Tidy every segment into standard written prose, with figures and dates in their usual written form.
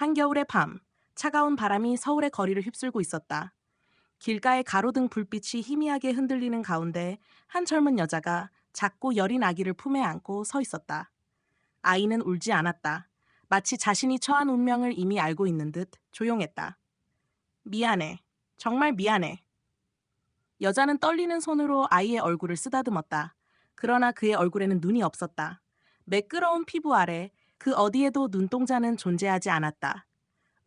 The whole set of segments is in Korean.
한겨울의 밤, 차가운 바람이 서울의 거리를 휩쓸고 있었다. 길가의 가로등 불빛이 희미하게 흔들리는 가운데 한 젊은 여자가 작고 여린 아기를 품에 안고 서 있었다. 아이는 울지 않았다. 마치 자신이 처한 운명을 이미 알고 있는 듯 조용했다. 미안해. 정말 미안해. 여자는 떨리는 손으로 아이의 얼굴을 쓰다듬었다. 그러나 그의 얼굴에는 눈이 없었다. 매끄러운 피부 아래 그 어디에도 눈동자는 존재하지 않았다.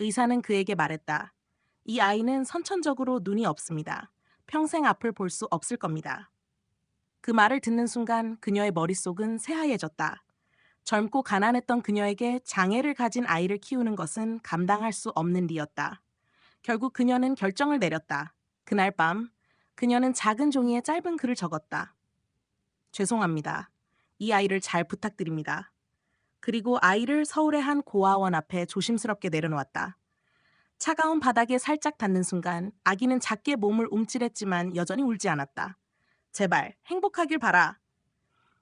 의사는 그에게 말했다. 이 아이는 선천적으로 눈이 없습니다. 평생 앞을 볼 수 없을 겁니다. 그 말을 듣는 순간 그녀의 머릿속은 새하얘졌다. 젊고 가난했던 그녀에게 장애를 가진 아이를 키우는 것은 감당할 수 없는 일이었다. 결국 그녀는 결정을 내렸다. 그날 밤, 그녀는 작은 종이에 짧은 글을 적었다. 죄송합니다. 이 아이를 잘 부탁드립니다. 그리고 아이를 서울의 한 고아원 앞에 조심스럽게 내려놓았다. 차가운 바닥에 살짝 닿는 순간 아기는 작게 몸을 움찔했지만 여전히 울지 않았다. 제발 행복하길 바라.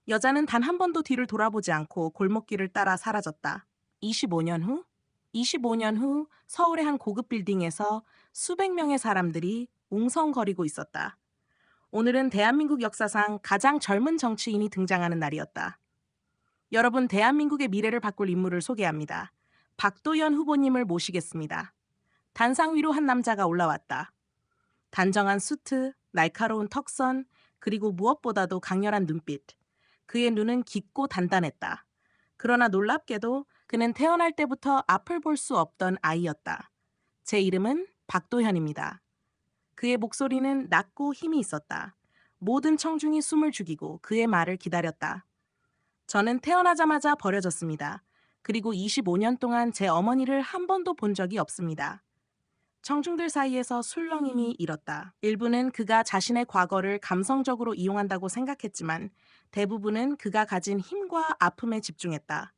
여자는 단 한 번도 뒤를 돌아보지 않고 골목길을 따라 사라졌다. 25년 후? 25년 후 서울의 한 고급 빌딩에서 수백 명의 사람들이 웅성거리고 있었다. 오늘은 대한민국 역사상 가장 젊은 정치인이 등장하는 날이었다. 여러분, 대한민국의 미래를 바꿀 인물을 소개합니다. 박도연 후보님을 모시겠습니다. 단상 위로 한 남자가 올라왔다. 단정한 수트, 날카로운 턱선, 그리고 무엇보다도 강렬한 눈빛. 그의 눈은 깊고 단단했다. 그러나 놀랍게도 그는 태어날 때부터 앞을 볼 수 없던 아이였다. 제 이름은 박도현입니다. 그의 목소리는 낮고 힘이 있었다. 모든 청중이 숨을 죽이고 그의 말을 기다렸다. 저는 태어나자마자 버려졌습니다. 그리고 25년 동안 제 어머니를 한 번도 본 적이 없습니다. 청중들 사이에서 술렁임이 일었다. 일부는 그가 자신의 과거를 감성적으로 이용한다고 생각했지만 대부분은 그가 가진 힘과 아픔에 집중했다.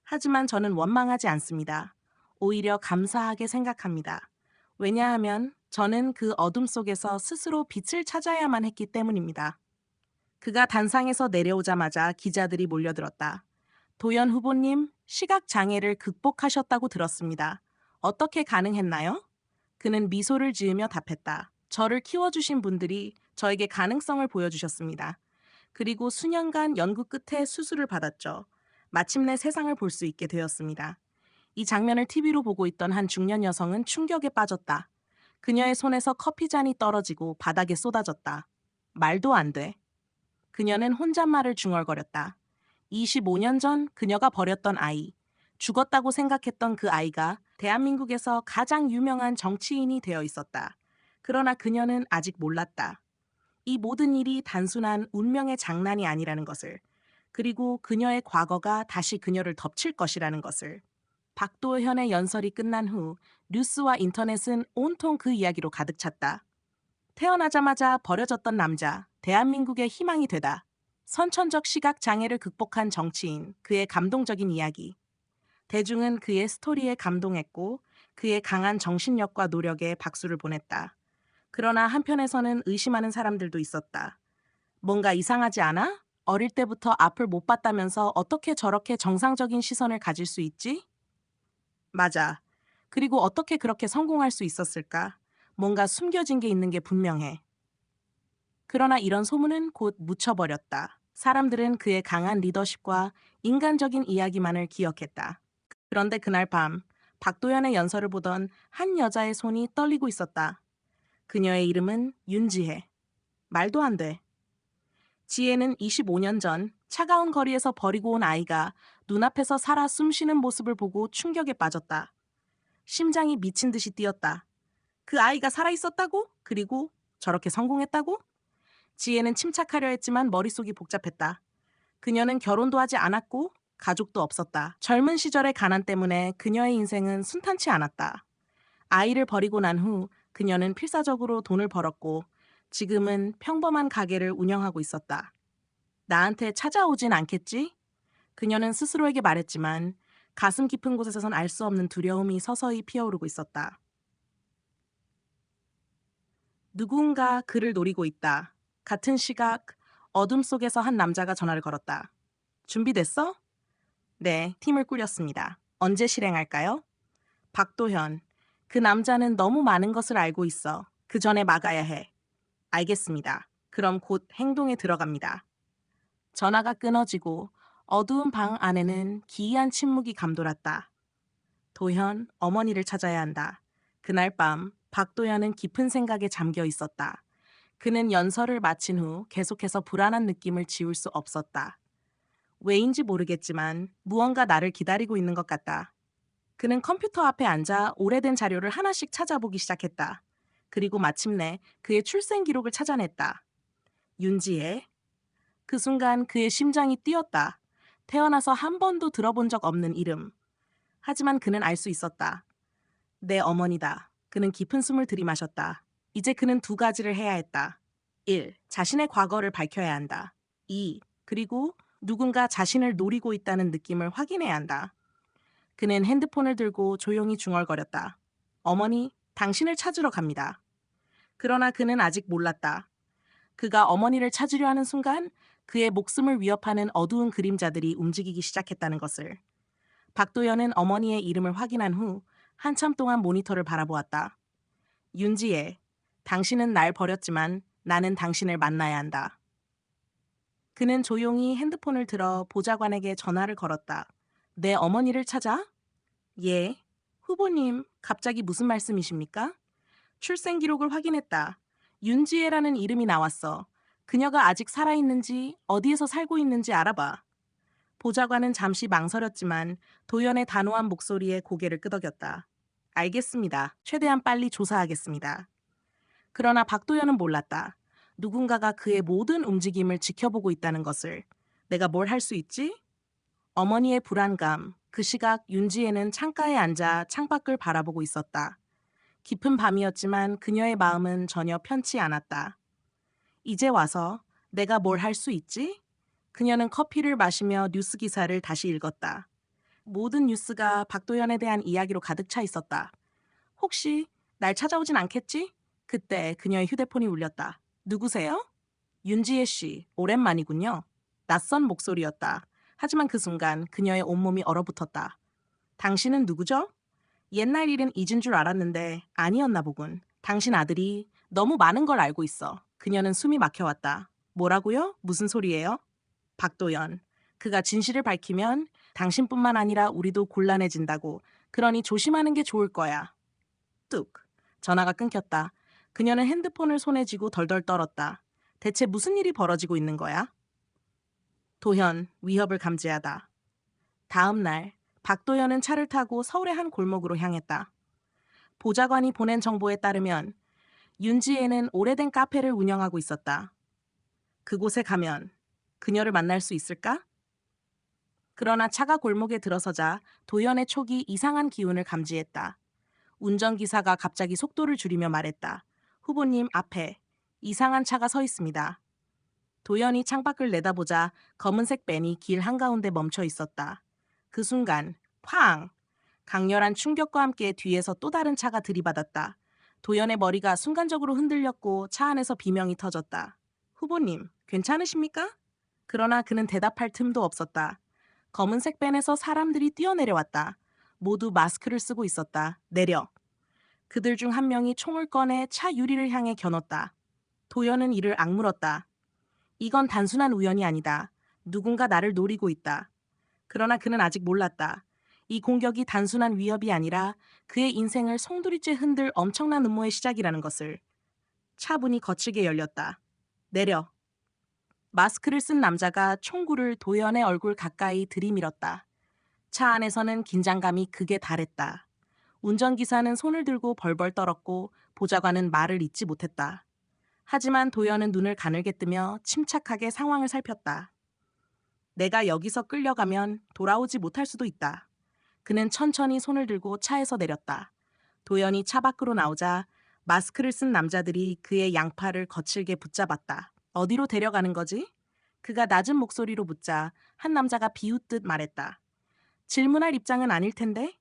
하지만 저는 원망하지 않습니다. 오히려 감사하게 생각합니다. 왜냐하면 저는 그 어둠 속에서 스스로 빛을 찾아야만 했기 때문입니다. 그가 단상에서 내려오자마자 기자들이 몰려들었다. 도연 후보님, 시각장애를 극복하셨다고 들었습니다. 어떻게 가능했나요? 그는 미소를 지으며 답했다. 저를 키워주신 분들이 저에게 가능성을 보여주셨습니다. 그리고 수년간 연구 끝에 수술을 받았죠. 마침내 세상을 볼 수 있게 되었습니다. 이 장면을 TV로 보고 있던 한 중년 여성은 충격에 빠졌다. 그녀의 손에서 커피잔이 떨어지고 바닥에 쏟아졌다. 말도 안 돼. 그녀는 혼잣말을 중얼거렸다. 25년 전 그녀가 버렸던 아이, 죽었다고 생각했던 그 아이가 대한민국에서 가장 유명한 정치인이 되어 있었다. 그러나 그녀는 아직 몰랐다. 이 모든 일이 단순한 운명의 장난이 아니라는 것을, 그리고 그녀의 과거가 다시 그녀를 덮칠 것이라는 것을. 박도현의 연설이 끝난 후 뉴스와 인터넷은 온통 그 이야기로 가득 찼다. 태어나자마자 버려졌던 남자, 대한민국의 희망이 되다. 선천적 시각 장애를 극복한 정치인, 그의 감동적인 이야기. 대중은 그의 스토리에 감동했고 그의 강한 정신력과 노력에 박수를 보냈다. 그러나 한편에서는 의심하는 사람들도 있었다. 뭔가 이상하지 않아? 어릴 때부터 앞을 못 봤다면서 어떻게 저렇게 정상적인 시선을 가질 수 있지? 맞아. 그리고 어떻게 그렇게 성공할 수 있었을까? 뭔가 숨겨진 게 있는 게 분명해. 그러나 이런 소문은 곧 묻혀버렸다. 사람들은 그의 강한 리더십과 인간적인 이야기만을 기억했다. 그런데 그날 밤, 박도연의 연설을 보던 한 여자의 손이 떨리고 있었다. 그녀의 이름은 윤지혜. 말도 안 돼. 지혜는 25년 전 차가운 거리에서 버리고 온 아이가 눈앞에서 살아 숨쉬는 모습을 보고 충격에 빠졌다. 심장이 미친 듯이 뛰었다. 그 아이가 살아있었다고? 그리고 저렇게 성공했다고? 지혜는 침착하려 했지만 머릿속이 복잡했다. 그녀는 결혼도 하지 않았고 가족도 없었다. 젊은 시절의 가난 때문에 그녀의 인생은 순탄치 않았다. 아이를 버리고 난 후 그녀는 필사적으로 돈을 벌었고 지금은 평범한 가게를 운영하고 있었다. 나한테 찾아오진 않겠지? 그녀는 스스로에게 말했지만 가슴 깊은 곳에선 알 수 없는 두려움이 서서히 피어오르고 있었다. 누군가 그를 노리고 있다. 같은 시각, 어둠 속에서 한 남자가 전화를 걸었다. 준비됐어? 네, 팀을 꾸렸습니다. 언제 실행할까요? 박도현. 그 남자는 너무 많은 것을 알고 있어. 그 전에 막아야 해. 알겠습니다. 그럼 곧 행동에 들어갑니다. 전화가 끊어지고 어두운 방 안에는 기이한 침묵이 감돌았다. 도현, 어머니를 찾아야 한다. 그날 밤 박도현은 깊은 생각에 잠겨 있었다. 그는 연설을 마친 후 계속해서 불안한 느낌을 지울 수 없었다. 왜인지 모르겠지만 무언가 나를 기다리고 있는 것 같다. 그는 컴퓨터 앞에 앉아 오래된 자료를 하나씩 찾아보기 시작했다. 그리고 마침내 그의 출생 기록을 찾아냈다. 윤지혜. 그 순간 그의 심장이 뛰었다. 태어나서 한 번도 들어본 적 없는 이름. 하지만 그는 알 수 있었다. 내 어머니다. 그는 깊은 숨을 들이마셨다. 이제 그는 두 가지를 해야 했다. 1. 자신의 과거를 밝혀야 한다. 2. 그리고 누군가 자신을 노리고 있다는 느낌을 확인해야 한다. 그는 핸드폰을 들고 조용히 중얼거렸다. 어머니, 당신을 찾으러 갑니다. 그러나 그는 아직 몰랐다. 그가 어머니를 찾으려 하는 순간 그의 목숨을 위협하는 어두운 그림자들이 움직이기 시작했다는 것을. 박도연은 어머니의 이름을 확인한 후 한참 동안 모니터를 바라보았다. 윤지혜, 당신은 날 버렸지만 나는 당신을 만나야 한다. 그는 조용히 핸드폰을 들어 보좌관에게 전화를 걸었다. 내 어머니를 찾아? 예. 후보님, 갑자기 무슨 말씀이십니까? 출생 기록을 확인했다. 윤지혜라는 이름이 나왔어. 그녀가 아직 살아있는지, 어디에서 살고 있는지 알아봐. 보좌관은 잠시 망설였지만 도연의 단호한 목소리에 고개를 끄덕였다. 알겠습니다. 최대한 빨리 조사하겠습니다. 그러나 박도연은 몰랐다. 누군가가 그의 모든 움직임을 지켜보고 있다는 것을. 내가 뭘 할 수 있지? 어머니의 불안감. 그 시각 윤지혜는 창가에 앉아 창밖을 바라보고 있었다. 깊은 밤이었지만 그녀의 마음은 전혀 편치 않았다. 이제 와서 내가 뭘 할 수 있지? 그녀는 커피를 마시며 뉴스 기사를 다시 읽었다. 모든 뉴스가 박도연에 대한 이야기로 가득 차 있었다. 혹시 날 찾아오진 않겠지? 그때 그녀의 휴대폰이 울렸다. 누구세요? 윤지혜 씨, 오랜만이군요. 낯선 목소리였다. 하지만 그 순간 그녀의 온몸이 얼어붙었다. 당신은 누구죠? 옛날 일은 잊은 줄 알았는데 아니었나 보군. 당신 아들이 너무 많은 걸 알고 있어. 그녀는 숨이 막혀왔다. 뭐라고요? 무슨 소리예요? 박도연. 그가 진실을 밝히면 당신뿐만 아니라 우리도 곤란해진다고. 그러니 조심하는 게 좋을 거야. 뚝. 전화가 끊겼다. 그녀는 핸드폰을 손에 쥐고 덜덜 떨었다. 대체 무슨 일이 벌어지고 있는 거야? 도현, 위협을 감지하다. 다음 날, 박도현은 차를 타고 서울의 한 골목으로 향했다. 보좌관이 보낸 정보에 따르면 윤지혜는 오래된 카페를 운영하고 있었다. 그곳에 가면 그녀를 만날 수 있을까? 그러나 차가 골목에 들어서자 도연의 촉이 이상한 기운을 감지했다. 운전기사가 갑자기 속도를 줄이며 말했다. 후보님 앞에 이상한 차가 서 있습니다. 도연이 창밖을 내다보자 검은색 밴이 길 한가운데 멈춰 있었다. 그 순간 쾅! 강렬한 충격과 함께 뒤에서 또 다른 차가 들이받았다. 도연의 머리가 순간적으로 흔들렸고 차 안에서 비명이 터졌다. 후보님, 괜찮으십니까? 그러나 그는 대답할 틈도 없었다. 검은색 밴에서 사람들이 뛰어내려왔다. 모두 마스크를 쓰고 있었다. 내려. 그들 중 한 명이 총을 꺼내 차 유리를 향해 겨눴다. 도연은 이를 악물었다. 이건 단순한 우연이 아니다. 누군가 나를 노리고 있다. 그러나 그는 아직 몰랐다. 이 공격이 단순한 위협이 아니라 그의 인생을 송두리째 흔들 엄청난 음모의 시작이라는 것을. 차 문이 거칠게 열렸다. 내려. 마스크를 쓴 남자가 총구를 도연의 얼굴 가까이 들이밀었다. 차 안에서는 긴장감이 극에 달했다. 운전기사는 손을 들고 벌벌 떨었고 보좌관은 말을 잇지 못했다. 하지만 도연은 눈을 가늘게 뜨며 침착하게 상황을 살폈다. 내가 여기서 끌려가면 돌아오지 못할 수도 있다. 그는 천천히 손을 들고 차에서 내렸다. 도연이 차 밖으로 나오자 마스크를 쓴 남자들이 그의 양팔을 거칠게 붙잡았다. 어디로 데려가는 거지? 그가 낮은 목소리로 묻자 한 남자가 비웃듯 말했다. 질문할 입장은 아닐 텐데?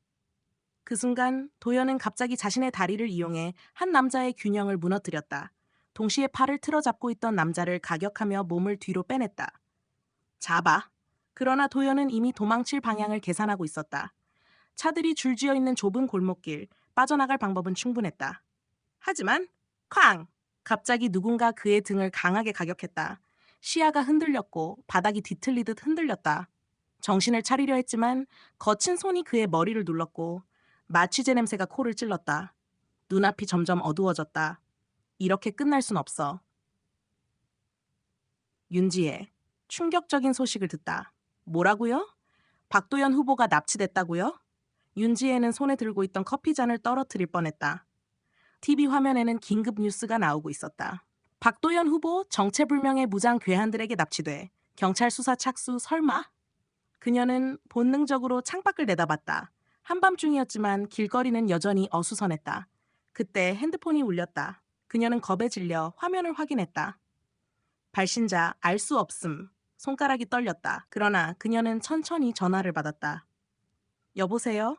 그 순간 도연은 갑자기 자신의 다리를 이용해 한 남자의 균형을 무너뜨렸다. 동시에 팔을 틀어잡고 있던 남자를 가격하며 몸을 뒤로 빼냈다. 잡아. 그러나 도연은 이미 도망칠 방향을 계산하고 있었다. 차들이 줄지어 있는 좁은 골목길, 빠져나갈 방법은 충분했다. 하지만 쾅! 갑자기 누군가 그의 등을 강하게 가격했다. 시야가 흔들렸고 바닥이 뒤틀리듯 흔들렸다. 정신을 차리려 했지만 거친 손이 그의 머리를 눌렀고 마취제 냄새가 코를 찔렀다. 눈앞이 점점 어두워졌다. 이렇게 끝날 순 없어. 윤지혜, 충격적인 소식을 듣다. 뭐라고요? 박도연 후보가 납치됐다고요? 윤지혜는 손에 들고 있던 커피잔을 떨어뜨릴 뻔했다. TV 화면에는 긴급 뉴스가 나오고 있었다. 박도연 후보 정체불명의 무장 괴한들에게 납치돼. 경찰 수사 착수 설마? 그녀는 본능적으로 창밖을 내다봤다. 한밤중이었지만 길거리는 여전히 어수선했다. 그때 핸드폰이 울렸다. 그녀는 겁에 질려 화면을 확인했다. 발신자 알 수 없음. 손가락이 떨렸다. 그러나 그녀는 천천히 전화를 받았다. 여보세요?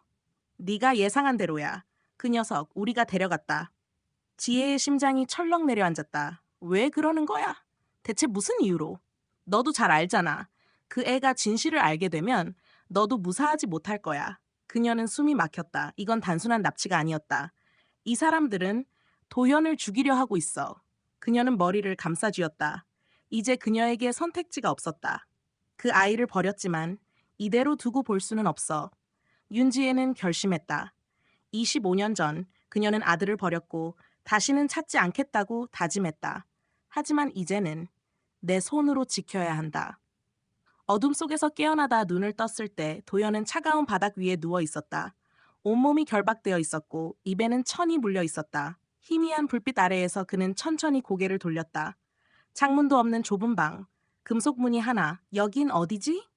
네가 예상한 대로야. 그 녀석 우리가 데려갔다. 지혜의 심장이 철렁 내려앉았다. 왜 그러는 거야? 대체 무슨 이유로? 너도 잘 알잖아. 그 애가 진실을 알게 되면 너도 무사하지 못할 거야. 그녀는 숨이 막혔다. 이건 단순한 납치가 아니었다. 이 사람들은 도연을 죽이려 하고 있어. 그녀는 머리를 감싸쥐었다. 이제 그녀에게 선택지가 없었다. 그 아이를 버렸지만 이대로 두고 볼 수는 없어. 윤지혜는 결심했다. 25년 전 그녀는 아들을 버렸고 다시는 찾지 않겠다고 다짐했다. 하지만 이제는 내 손으로 지켜야 한다. 어둠 속에서 깨어나다 눈을 떴을 때 도연은 차가운 바닥 위에 누워 있었다. 온몸이 결박되어 있었고 입에는 천이 물려 있었다. 희미한 불빛 아래에서 그는 천천히 고개를 돌렸다. 창문도 없는 좁은 방, 금속 문이 하나, 여긴 어디지?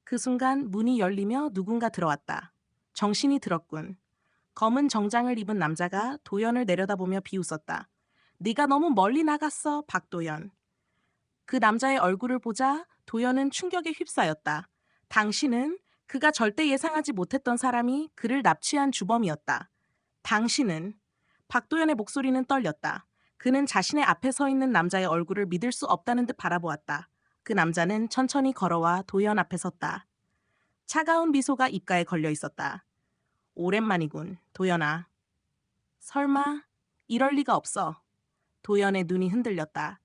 그 순간 문이 열리며 누군가 들어왔다. 정신이 들었군. 검은 정장을 입은 남자가 도연을 내려다보며 비웃었다. 네가 너무 멀리 나갔어, 박도연. 그 남자의 얼굴을 보자 도연은 충격에 휩싸였다. 당신은 그가 절대 예상하지 못했던 사람이 그를 납치한 주범이었다. 당신은 박도연의 목소리는 떨렸다. 그는 자신의 앞에 서 있는 남자의 얼굴을 믿을 수 없다는 듯 바라보았다. 그 남자는 천천히 걸어와 도연 앞에 섰다. 차가운 미소가 입가에 걸려 있었다. 오랜만이군, 도연아. 설마 이럴 리가 없어. 도연의 눈이 흔들렸다.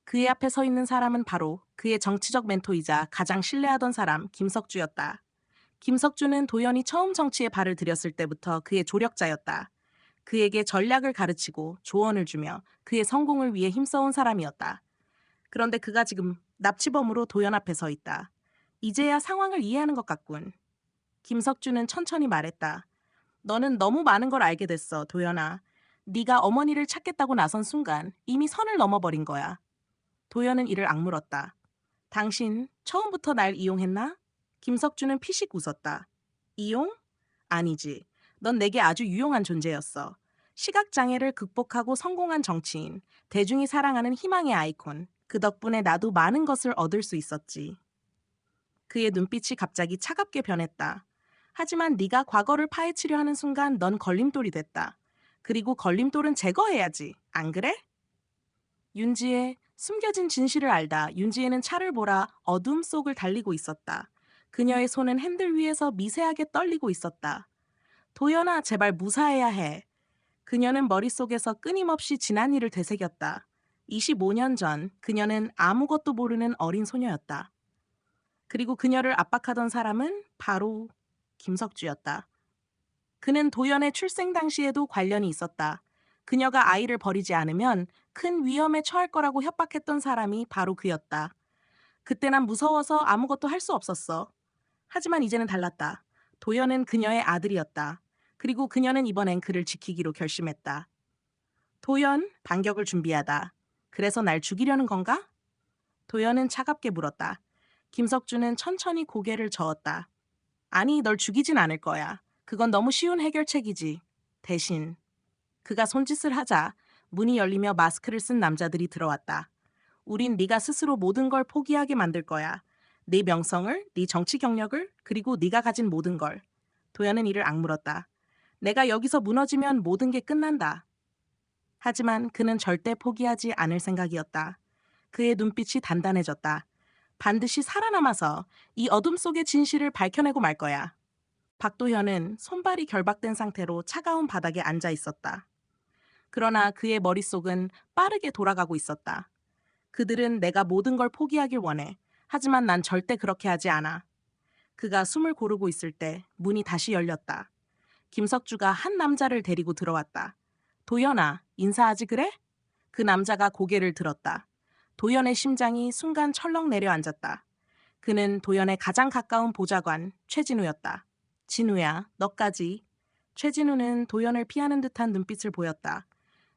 그의 앞에 서 있는 사람은 바로 그의 정치적 멘토이자 가장 신뢰하던 사람 김석주였다. 김석주는 도연이 처음 정치에 발을 들였을 때부터 그의 조력자였다. 그에게 전략을 가르치고 조언을 주며 그의 성공을 위해 힘써온 사람이었다. 그런데 그가 지금 납치범으로 도연 앞에 서 있다. 이제야 상황을 이해하는 것 같군. 김석주는 천천히 말했다. 너는 너무 많은 걸 알게 됐어, 도연아. 네가 어머니를 찾겠다고 나선 순간 이미 선을 넘어버린 거야. 도연은 이를 악물었다. 당신 처음부터 날 이용했나? 김석주는 피식 웃었다. 이용? 아니지. 넌 내게 아주 유용한 존재였어. 시각장애를 극복하고 성공한 정치인, 대중이 사랑하는 희망의 아이콘. 그 덕분에 나도 많은 것을 얻을 수 있었지. 그의 눈빛이 갑자기 차갑게 변했다. 하지만 네가 과거를 파헤치려 하는 순간 넌 걸림돌이 됐다. 그리고 걸림돌은 제거해야지. 안 그래? 윤지의 숨겨진 진실을 알다 윤지혜는 차를 몰아 어둠 속을 달리고 있었다. 그녀의 손은 핸들 위에서 미세하게 떨리고 있었다. 도연아, 제발 무사해야 해. 그녀는 머릿속에서 끊임없이 지난 일을 되새겼다. 25년 전 그녀는 아무것도 모르는 어린 소녀였다. 그리고 그녀를 압박하던 사람은 바로 김석주였다. 그는 도연의 출생 당시에도 관련이 있었다. 그녀가 아이를 버리지 않으면 큰 위험에 처할 거라고 협박했던 사람이 바로 그였다. 그때 난 무서워서 아무것도 할 수 없었어. 하지만 이제는 달랐다. 도연은 그녀의 아들이었다. 그리고 그녀는 이번엔 그를 지키기로 결심했다. 도연, 반격을 준비하다. 그래서 날 죽이려는 건가? 도연은 차갑게 물었다. 김석주는 천천히 고개를 저었다. 아니, 널 죽이진 않을 거야. 그건 너무 쉬운 해결책이지. 대신 그가 손짓을 하자 문이 열리며 마스크를 쓴 남자들이 들어왔다. 우린 네가 스스로 모든 걸 포기하게 만들 거야. 네 명성을, 네 정치 경력을, 그리고 네가 가진 모든 걸. 도연은 이를 악물었다. 내가 여기서 무너지면 모든 게 끝난다. 하지만 그는 절대 포기하지 않을 생각이었다. 그의 눈빛이 단단해졌다. 반드시 살아남아서 이 어둠 속의 진실을 밝혀내고 말 거야. 박도현은 손발이 결박된 상태로 차가운 바닥에 앉아 있었다. 그러나 그의 머릿속은 빠르게 돌아가고 있었다. 그들은 내가 모든 걸 포기하길 원해. 하지만 난 절대 그렇게 하지 않아. 그가 숨을 고르고 있을 때 문이 다시 열렸다. 김석주가 한 남자를 데리고 들어왔다. 도연아, 인사하지 그래? 그 남자가 고개를 들었다. 도연의 심장이 순간 철렁 내려앉았다. 그는 도연의 가장 가까운 보좌관 최진우였다. 진우야, 너까지. 최진우는 도연을 피하는 듯한 눈빛을 보였다.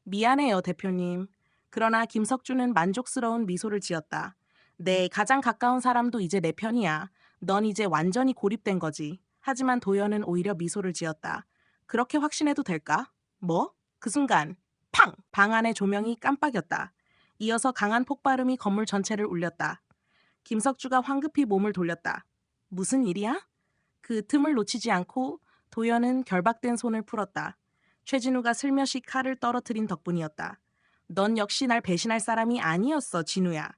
미안해요, 대표님. 그러나 김석주는 만족스러운 미소를 지었다. 내 가장 가까운 사람도 이제 내 편이야. 넌 이제 완전히 고립된 거지. 하지만 도연은 오히려 미소를 지었다. 그렇게 확신해도 될까? 뭐? 그 순간 팡! 방 안의 조명이 깜빡였다. 이어서 강한 폭발음이 건물 전체를 울렸다. 김석주가 황급히 몸을 돌렸다. 무슨 일이야? 그 틈을 놓치지 않고 도연은 결박된 손을 풀었다. 최진우가 슬며시 칼을 떨어뜨린 덕분이었다. 넌 역시 날 배신할 사람이 아니었어, 진우야.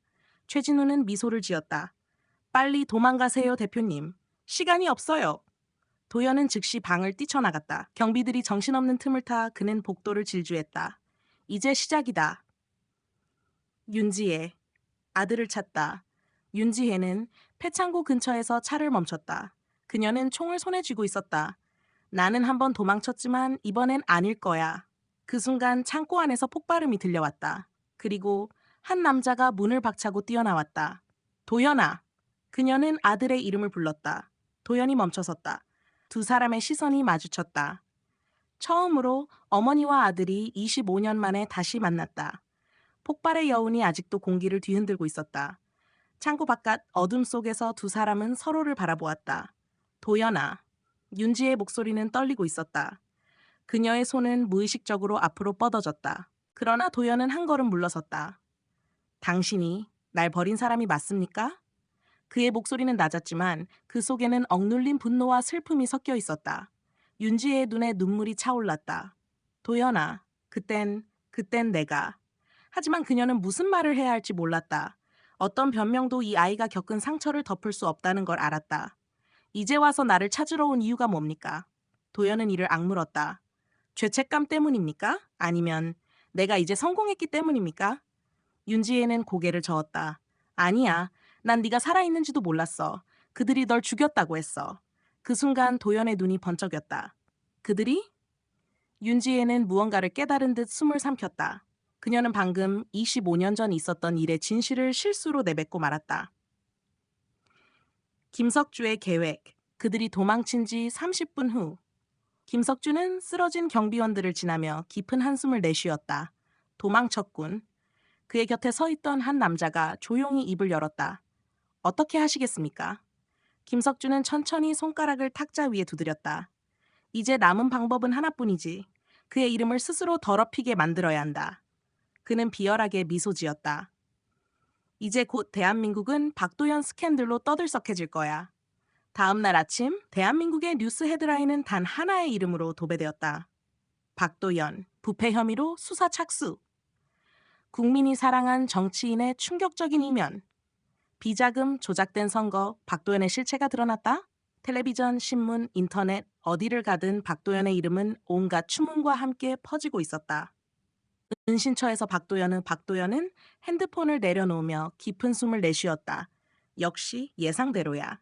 최진우는 미소를 지었다. 빨리 도망가세요, 대표님. 시간이 없어요. 도연은 즉시 방을 뛰쳐나갔다. 경비들이 정신없는 틈을 타 그는 복도를 질주했다. 이제 시작이다. 윤지혜. 아들을 찾다. 윤지혜는 폐창고 근처에서 차를 멈췄다. 그녀는 총을 손에 쥐고 있었다. 나는 한번 도망쳤지만 이번엔 아닐 거야. 그 순간 창고 안에서 폭발음이 들려왔다. 그리고 한 남자가 문을 박차고 뛰어나왔다. 도연아. 그녀는 아들의 이름을 불렀다. 도연이 멈춰섰다. 두 사람의 시선이 마주쳤다. 처음으로 어머니와 아들이 25년 만에 다시 만났다. 폭발의 여운이 아직도 공기를 뒤흔들고 있었다. 창고 바깥 어둠 속에서 두 사람은 서로를 바라보았다. 도연아. 윤지의 목소리는 떨리고 있었다. 그녀의 손은 무의식적으로 앞으로 뻗어졌다. 그러나 도연은 한 걸음 물러섰다. 당신이 날 버린 사람이 맞습니까? 그의 목소리는 낮았지만 그 속에는 억눌린 분노와 슬픔이 섞여 있었다. 윤지의 눈에 눈물이 차올랐다. 도연아, 그땐 내가. 하지만 그녀는 무슨 말을 해야 할지 몰랐다. 어떤 변명도 이 아이가 겪은 상처를 덮을 수 없다는 걸 알았다. 이제 와서 나를 찾으러 온 이유가 뭡니까? 도연은 이를 악물었다. 죄책감 때문입니까? 아니면 내가 이제 성공했기 때문입니까? 윤지혜는 고개를 저었다. 아니야. 난 네가 살아있는지도 몰랐어. 그들이 널 죽였다고 했어. 그 순간 도연의 눈이 번쩍였다. 그들이? 윤지혜는 무언가를 깨달은 듯 숨을 삼켰다. 그녀는 방금 25년 전 있었던 일의 진실을 실수로 내뱉고 말았다. 김석주의 계획. 그들이 도망친 지 30분 후. 김석주는 쓰러진 경비원들을 지나며 깊은 한숨을 내쉬었다. 도망쳤군. 그의 곁에 서 있던 한 남자가 조용히 입을 열었다. 어떻게 하시겠습니까? 김석주는 천천히 손가락을 탁자 위에 두드렸다. 이제 남은 방법은 하나뿐이지. 그의 이름을 스스로 더럽히게 만들어야 한다. 그는 비열하게 미소 지었다. 이제 곧 대한민국은 박도연 스캔들로 떠들썩해질 거야. 다음 날 아침 대한민국의 뉴스 헤드라인은 단 하나의 이름으로 도배되었다. 박도연, 부패 혐의로 수사 착수. 국민이 사랑한 정치인의 충격적인 이면. 비자금 조작된 선거, 박도연의 실체가 드러났다? 텔레비전, 신문, 인터넷, 어디를 가든 박도연의 이름은 온갖 추문과 함께 퍼지고 있었다. 은신처에서 박도연은 핸드폰을 내려놓으며 깊은 숨을 내쉬었다. 역시 예상대로야.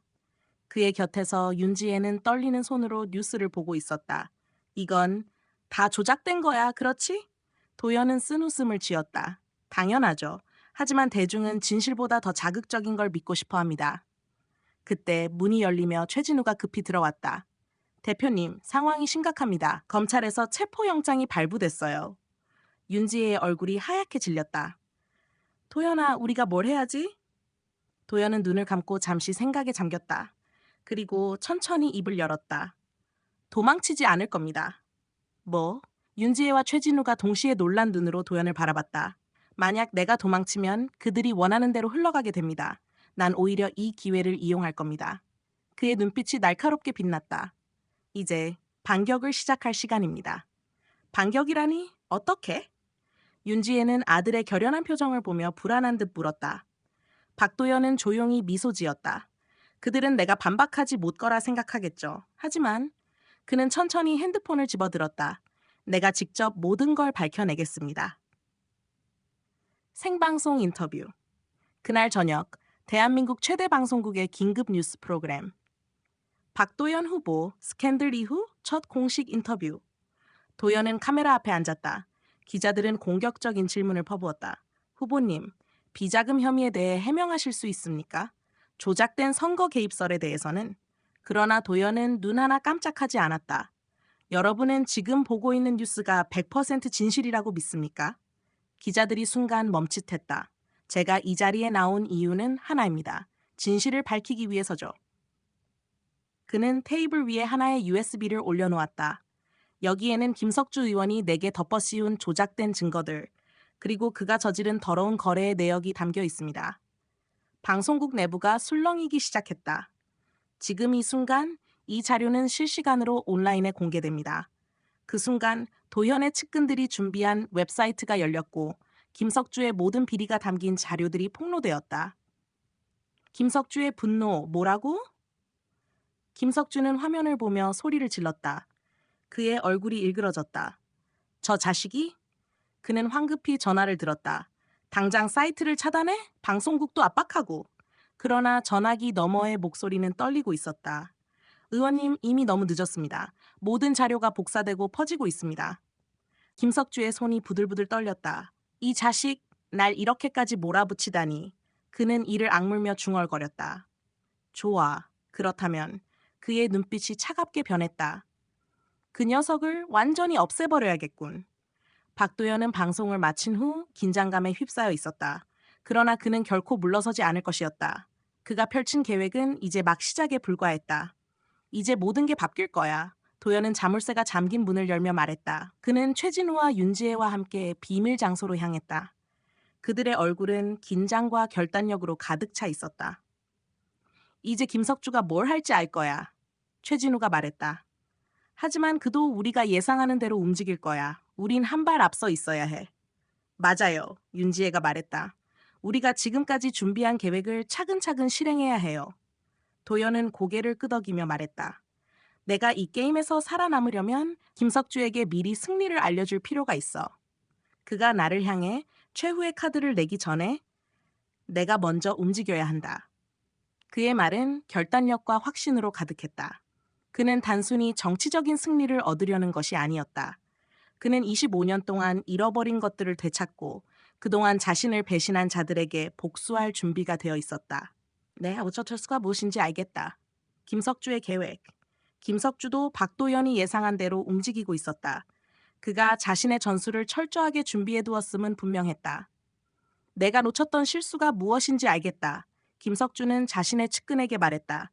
그의 곁에서 윤지혜는 떨리는 손으로 뉴스를 보고 있었다. 이건 다 조작된 거야, 그렇지? 도연은 쓴웃음을 지었다. 당연하죠. 하지만 대중은 진실보다 더 자극적인 걸 믿고 싶어 합니다. 그때 문이 열리며 최진우가 급히 들어왔다. 대표님, 상황이 심각합니다. 검찰에서 체포영장이 발부됐어요. 윤지혜의 얼굴이 하얗게 질렸다. 도연아, 우리가 뭘 해야지? 도연은 눈을 감고 잠시 생각에 잠겼다. 그리고 천천히 입을 열었다. 도망치지 않을 겁니다. 뭐? 윤지혜와 최진우가 동시에 놀란 눈으로 도연을 바라봤다. 만약 내가 도망치면 그들이 원하는 대로 흘러가게 됩니다. 난 오히려 이 기회를 이용할 겁니다. 그의 눈빛이 날카롭게 빛났다. 이제 반격을 시작할 시간입니다. 반격이라니? 어떻게? 윤지혜는 아들의 결연한 표정을 보며 불안한 듯 물었다. 박도연은 조용히 미소 지었다. 그들은 내가 반박하지 못 거라 생각하겠죠. 하지만 그는 천천히 핸드폰을 집어들었다. 내가 직접 모든 걸 밝혀내겠습니다. 생방송 인터뷰. 그날 저녁, 대한민국 최대 방송국의 긴급 뉴스 프로그램. 박도연 후보 스캔들 이후 첫 공식 인터뷰. 도연은 카메라 앞에 앉았다. 기자들은 공격적인 질문을 퍼부었다. 후보님, 비자금 혐의에 대해 해명하실 수 있습니까? 조작된 선거 개입설에 대해서는. 그러나 도연은 눈 하나 깜짝하지 않았다. 여러분은 지금 보고 있는 뉴스가 100% 진실이라고 믿습니까? 기자들이 순간 멈칫했다. 제가 이 자리에 나온 이유는 하나입니다. 진실을 밝히기 위해서죠. 그는 테이블 위에 하나의 USB를 올려놓았다. 여기에는 김석주 의원이 내게 덮어씌운 조작된 증거들, 그리고 그가 저지른 더러운 거래의 내역이 담겨 있습니다. 방송국 내부가 술렁이기 시작했다. 지금 이 순간 이 자료는 실시간으로 온라인에 공개됩니다. 그 순간 도현의 측근들이 준비한 웹사이트가 열렸고 김석주의 모든 비리가 담긴 자료들이 폭로되었다. 김석주의 분노, 뭐라고? 김석주는 화면을 보며 소리를 질렀다. 그의 얼굴이 일그러졌다. 저 자식이? 그는 황급히 전화를 들었다. 당장 사이트를 차단해? 방송국도 압박하고. 그러나 전화기 너머의 목소리는 떨리고 있었다. 의원님, 이미 너무 늦었습니다. 모든 자료가 복사되고 퍼지고 있습니다. 김석주의 손이 부들부들 떨렸다. 이 자식, 날 이렇게까지 몰아붙이다니. 그는 이를 악물며 중얼거렸다. 좋아. 그렇다면 그의 눈빛이 차갑게 변했다. 그 녀석을 완전히 없애버려야겠군. 박도연은 방송을 마친 후 긴장감에 휩싸여 있었다. 그러나 그는 결코 물러서지 않을 것이었다. 그가 펼친 계획은 이제 막 시작에 불과했다. 이제 모든 게 바뀔 거야. 도연은 자물쇠가 잠긴 문을 열며 말했다. 그는 최진우와 윤지혜와 함께 비밀 장소로 향했다. 그들의 얼굴은 긴장과 결단력으로 가득 차 있었다. 이제 김석주가 뭘 할지 알 거야. 최진우가 말했다. 하지만 그도 우리가 예상하는 대로 움직일 거야. 우린 한 발 앞서 있어야 해. 맞아요. 윤지혜가 말했다. 우리가 지금까지 준비한 계획을 차근차근 실행해야 해요. 도연은 고개를 끄덕이며 말했다. 내가 이 게임에서 살아남으려면 김석주에게 미리 승리를 알려줄 필요가 있어. 그가 나를 향해 최후의 카드를 내기 전에 내가 먼저 움직여야 한다. 그의 말은 결단력과 확신으로 가득했다. 그는 단순히 정치적인 승리를 얻으려는 것이 아니었다. 그는 25년 동안 잃어버린 것들을 되찾고 그동안 자신을 배신한 자들에게 복수할 준비가 되어 있었다. 네, 어쩌철수가 무엇인지 알겠다. 김석주의 계획. 김석주도 박도연이 예상한 대로 움직이고 있었다. 그가 자신의 전술을 철저하게 준비해 두었음은 분명했다. 내가 놓쳤던 실수가 무엇인지 알겠다. 김석주는 자신의 측근에게 말했다.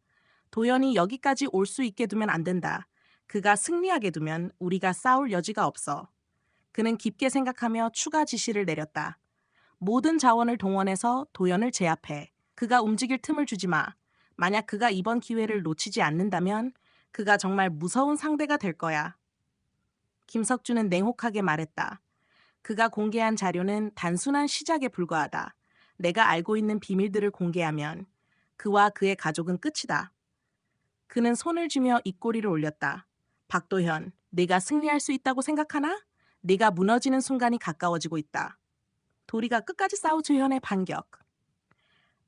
도연이 여기까지 올 수 있게 두면 안 된다. 그가 승리하게 두면 우리가 싸울 여지가 없어. 그는 깊게 생각하며 추가 지시를 내렸다. 모든 자원을 동원해서 도연을 제압해. 그가 움직일 틈을 주지 마. 만약 그가 이번 기회를 놓치지 않는다면 그가 정말 무서운 상대가 될 거야. 김석주는 냉혹하게 말했다. 그가 공개한 자료는 단순한 시작에 불과하다. 내가 알고 있는 비밀들을 공개하면 그와 그의 가족은 끝이다. 그는 손을 쥐며 입꼬리를 올렸다. 박도현, 네가 승리할 수 있다고 생각하나? 네가 무너지는 순간이 가까워지고 있다. 도리가 끝까지 싸우조연의 반격.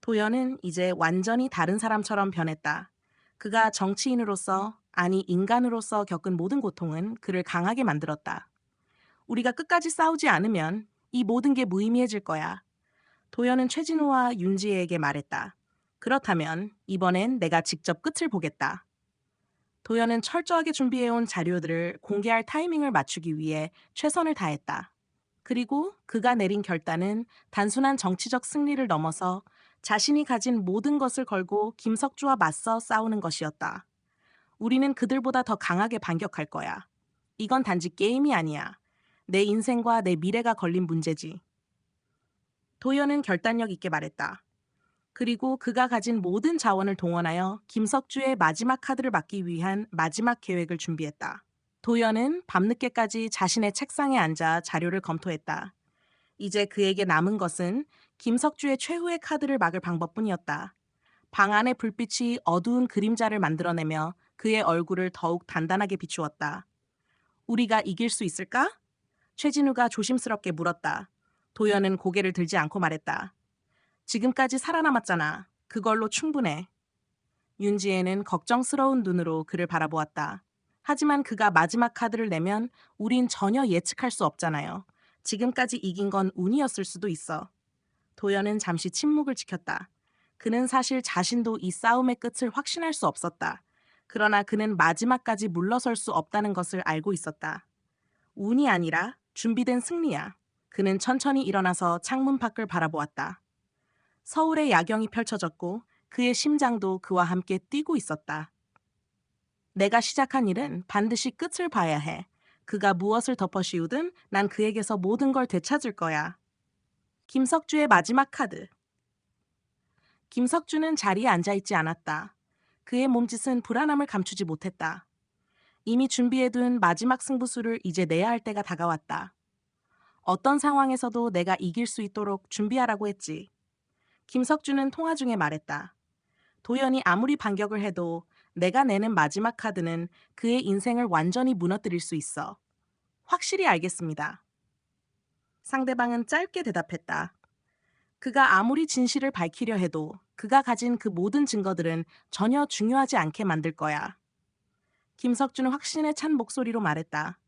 도연은 이제 완전히 다른 사람처럼 변했다. 그가 정치인으로서, 아니 인간으로서 겪은 모든 고통은 그를 강하게 만들었다. 우리가 끝까지 싸우지 않으면 이 모든 게 무의미해질 거야. 도연은 최진우와 윤지혜에게 말했다. 그렇다면 이번엔 내가 직접 끝을 보겠다. 도연은 철저하게 준비해온 자료들을 공개할 타이밍을 맞추기 위해 최선을 다했다. 그리고 그가 내린 결단은 단순한 정치적 승리를 넘어서 자신이 가진 모든 것을 걸고 김석주와 맞서 싸우는 것이었다. 우리는 그들보다 더 강하게 반격할 거야. 이건 단지 게임이 아니야. 내 인생과 내 미래가 걸린 문제지. 도연은 결단력 있게 말했다. 그리고 그가 가진 모든 자원을 동원하여 김석주의 마지막 카드를 막기 위한 마지막 계획을 준비했다. 도연은 밤늦게까지 자신의 책상에 앉아 자료를 검토했다. 이제 그에게 남은 것은 김석주의 최후의 카드를 막을 방법뿐이었다. 방 안의 불빛이 어두운 그림자를 만들어내며 그의 얼굴을 더욱 단단하게 비추었다. 우리가 이길 수 있을까? 최진우가 조심스럽게 물었다. 도연은 고개를 들지 않고 말했다. 지금까지 살아남았잖아. 그걸로 충분해. 윤지혜는 걱정스러운 눈으로 그를 바라보았다. 하지만 그가 마지막 카드를 내면 우린 전혀 예측할 수 없잖아요. 지금까지 이긴 건 운이었을 수도 있어. 도연은 잠시 침묵을 지켰다. 그는 사실 자신도 이 싸움의 끝을 확신할 수 없었다. 그러나 그는 마지막까지 물러설 수 없다는 것을 알고 있었다. 운이 아니라 준비된 승리야. 그는 천천히 일어나서 창문 밖을 바라보았다. 서울의 야경이 펼쳐졌고 그의 심장도 그와 함께 뛰고 있었다. 내가 시작한 일은 반드시 끝을 봐야 해. 그가 무엇을 덮어씌우든 난 그에게서 모든 걸 되찾을 거야. 김석주의 마지막 카드. 김석주는 자리에 앉아있지 않았다. 그의 몸짓은 불안함을 감추지 못했다. 이미 준비해둔 마지막 승부수를 이제 내야 할 때가 다가왔다. 어떤 상황에서도 내가 이길 수 있도록 준비하라고 했지. 김석주는 통화 중에 말했다. 도연이 아무리 반격을 해도 내가 내는 마지막 카드는 그의 인생을 완전히 무너뜨릴 수 있어. 확실히 알겠습니다. 상대방은 짧게 대답했다. 그가 아무리 진실을 밝히려 해도 그가 가진 그 모든 증거들은 전혀 중요하지 않게 만들 거야. 김석주는 확신에 찬 목소리로 말했다.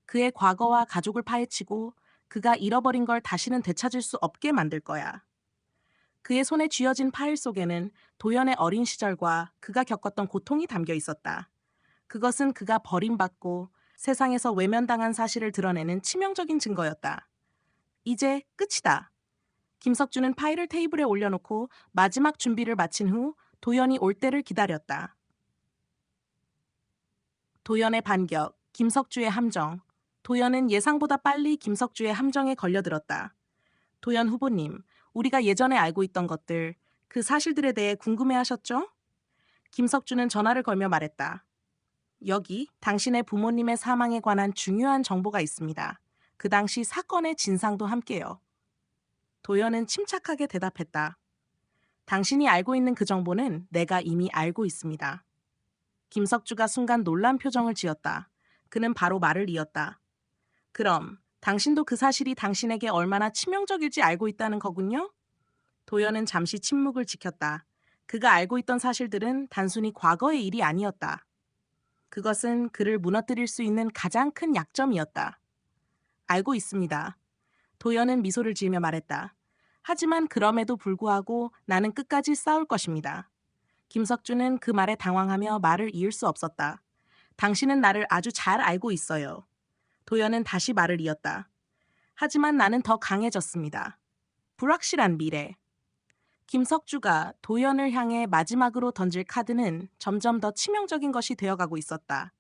그의 과거와 가족을 파헤치고 그가 잃어버린 걸 다시는 되찾을 수 없게 만들 거야. 그의 손에 쥐어진 파일 속에는 도연의 어린 시절과 그가 겪었던 고통이 담겨 있었다. 그것은 그가 버림받고 세상에서 외면당한 사실을 드러내는 치명적인 증거였다. 이제 끝이다. 김석주는 파일을 테이블에 올려놓고 마지막 준비를 마친 후 도연이 올 때를 기다렸다. 도연의 반격, 김석주의 함정. 도연은 예상보다 빨리 김석주의 함정에 걸려들었다. 도연 후보님, 우리가 예전에 알고 있던 것들, 그 사실들에 대해 궁금해하셨죠? 김석주는 전화를 걸며 말했다. 여기 당신의 부모님의 사망에 관한 중요한 정보가 있습니다. 그 당시 사건의 진상도 함께요. 도연은 침착하게 대답했다. 당신이 알고 있는 그 정보는 내가 이미 알고 있습니다. 김석주가 순간 놀란 표정을 지었다. 그는 바로 말을 이었다. 그럼 당신도 그 사실이 당신에게 얼마나 치명적일지 알고 있다는 거군요? 도연은 잠시 침묵을 지켰다. 그가 알고 있던 사실들은 단순히 과거의 일이 아니었다. 그것은 그를 무너뜨릴 수 있는 가장 큰 약점이었다. 알고 있습니다. 도연은 미소를 지으며 말했다. 하지만 그럼에도 불구하고 나는 끝까지 싸울 것입니다. 김석주는 그 말에 당황하며 말을 이을 수 없었다. 당신은 나를 아주 잘 알고 있어요. 도연은 다시 말을 이었다. 하지만 나는 더 강해졌습니다. 불확실한 미래. 김석주가 도연을 향해 마지막으로 던질 카드는 점점 더 치명적인 것이 되어가고 있었다.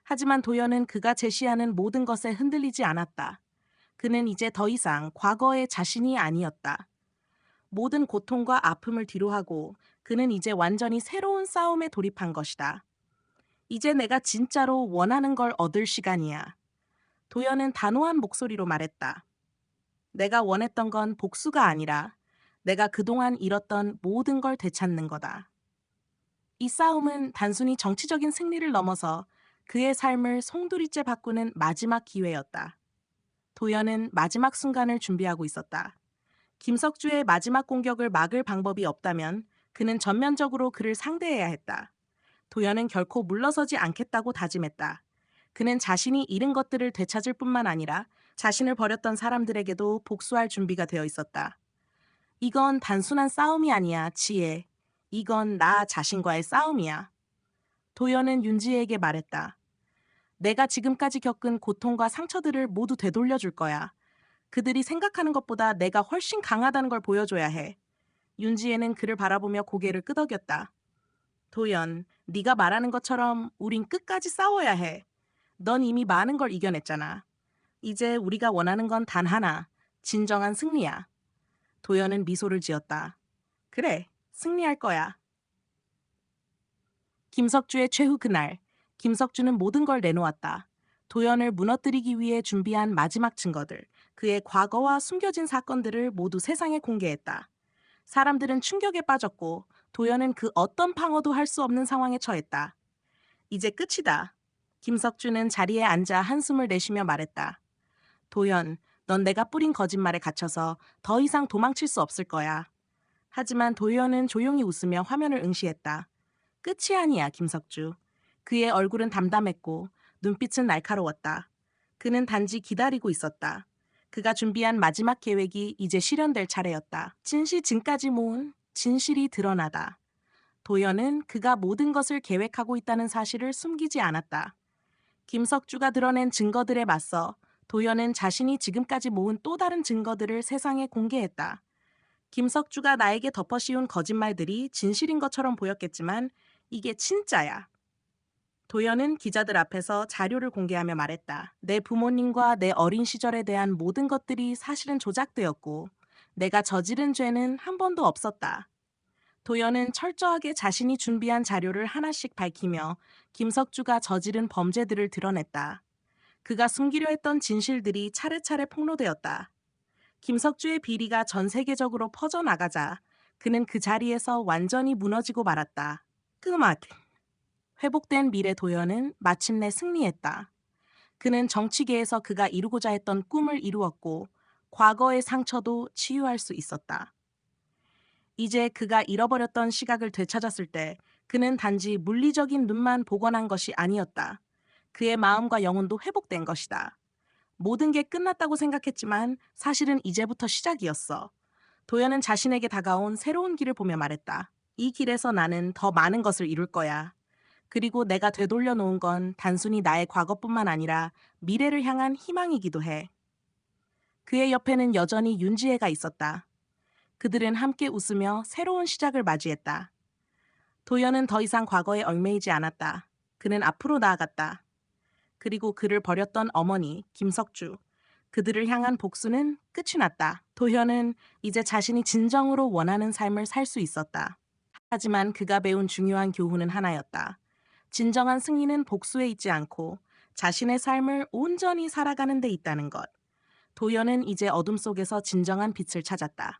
하지만 도연은 그가 제시하는 모든 것에 흔들리지 않았다. 그는 이제 더 이상 과거의 자신이 아니었다. 모든 고통과 아픔을 뒤로하고 그는 이제 완전히 새로운 싸움에 돌입한 것이다. 이제 내가 진짜로 원하는 걸 얻을 시간이야. 도연은 단호한 목소리로 말했다. 내가 원했던 건 복수가 아니라 내가 그동안 잃었던 모든 걸 되찾는 거다. 이 싸움은 단순히 정치적인 승리를 넘어서 그의 삶을 송두리째 바꾸는 마지막 기회였다. 도연은 마지막 순간을 준비하고 있었다. 김석주의 마지막 공격을 막을 방법이 없다면 그는 전면적으로 그를 상대해야 했다. 도연은 결코 물러서지 않겠다고 다짐했다. 그는 자신이 잃은 것들을 되찾을 뿐만 아니라 자신을 버렸던 사람들에게도 복수할 준비가 되어 있었다. 이건 단순한 싸움이 아니야, 지혜. 이건 나 자신과의 싸움이야. 도연은 윤지혜에게 말했다. 내가 지금까지 겪은 고통과 상처들을 모두 되돌려 줄 거야. 그들이 생각하는 것보다 내가 훨씬 강하다는 걸 보여줘야 해. 윤지혜는 그를 바라보며 고개를 끄덕였다. 도연, 네가 말하는 것처럼 우린 끝까지 싸워야 해. 넌 이미 많은 걸 이겨냈잖아. 이제 우리가 원하는 건 단 하나, 진정한 승리야. 도연은 미소를 지었다. 그래, 승리할 거야. 김석주의 최후 그날, 김석주는 모든 걸 내놓았다. 도연을 무너뜨리기 위해 준비한 마지막 증거들, 그의 과거와 숨겨진 사건들을 모두 세상에 공개했다. 사람들은 충격에 빠졌고 도연은 그 어떤 방어도 할 수 없는 상황에 처했다. 이제 끝이다. 김석주는 자리에 앉아 한숨을 내쉬며 말했다. 도연, 넌 내가 뿌린 거짓말에 갇혀서 더 이상 도망칠 수 없을 거야. 하지만 도연은 조용히 웃으며 화면을 응시했다. 끝이 아니야, 김석주. 그의 얼굴은 담담했고 눈빛은 날카로웠다. 그는 단지 기다리고 있었다. 그가 준비한 마지막 계획이 이제 실현될 차례였다. 진시증까지 모은 진실이 드러나다. 도연은 그가 모든 것을 계획하고 있다는 사실을 숨기지 않았다. 김석주가 드러낸 증거들에 맞서 도연은 자신이 지금까지 모은 또 다른 증거들을 세상에 공개했다. 김석주가 나에게 덮어씌운 거짓말들이 진실인 것처럼 보였겠지만 이게 진짜야. 도연은 기자들 앞에서 자료를 공개하며 말했다. 내 부모님과 내 어린 시절에 대한 모든 것들이 사실은 조작되었고 내가 저지른 죄는 한 번도 없었다. 도연은 철저하게 자신이 준비한 자료를 하나씩 밝히며 김석주가 저지른 범죄들을 드러냈다. 그가 숨기려 했던 진실들이 차례차례 폭로되었다. 김석주의 비리가 전 세계적으로 퍼져나가자 그는 그 자리에서 완전히 무너지고 말았다. 끝. 회복된 미래 도연은 마침내 승리했다. 그는 정치계에서 그가 이루고자 했던 꿈을 이루었고 과거의 상처도 치유할 수 있었다. 이제 그가 잃어버렸던 시각을 되찾았을 때 그는 단지 물리적인 눈만 복원한 것이 아니었다. 그의 마음과 영혼도 회복된 것이다. 모든 게 끝났다고 생각했지만 사실은 이제부터 시작이었어. 도연은 자신에게 다가온 새로운 길을 보며 말했다. 이 길에서 나는 더 많은 것을 이룰 거야. 그리고 내가 되돌려 놓은 건 단순히 나의 과거뿐만 아니라 미래를 향한 희망이기도 해. 그의 옆에는 여전히 윤지혜가 있었다. 그들은 함께 웃으며 새로운 시작을 맞이했다. 도연은 더 이상 과거에 얽매이지 않았다. 그는 앞으로 나아갔다. 그리고 그를 버렸던 어머니, 김석주. 그들을 향한 복수는 끝이 났다. 도현은 이제 자신이 진정으로 원하는 삶을 살 수 있었다. 하지만 그가 배운 중요한 교훈은 하나였다. 진정한 승리는 복수에 있지 않고 자신의 삶을 온전히 살아가는 데 있다는 것. 도연은 이제 어둠 속에서 진정한 빛을 찾았다.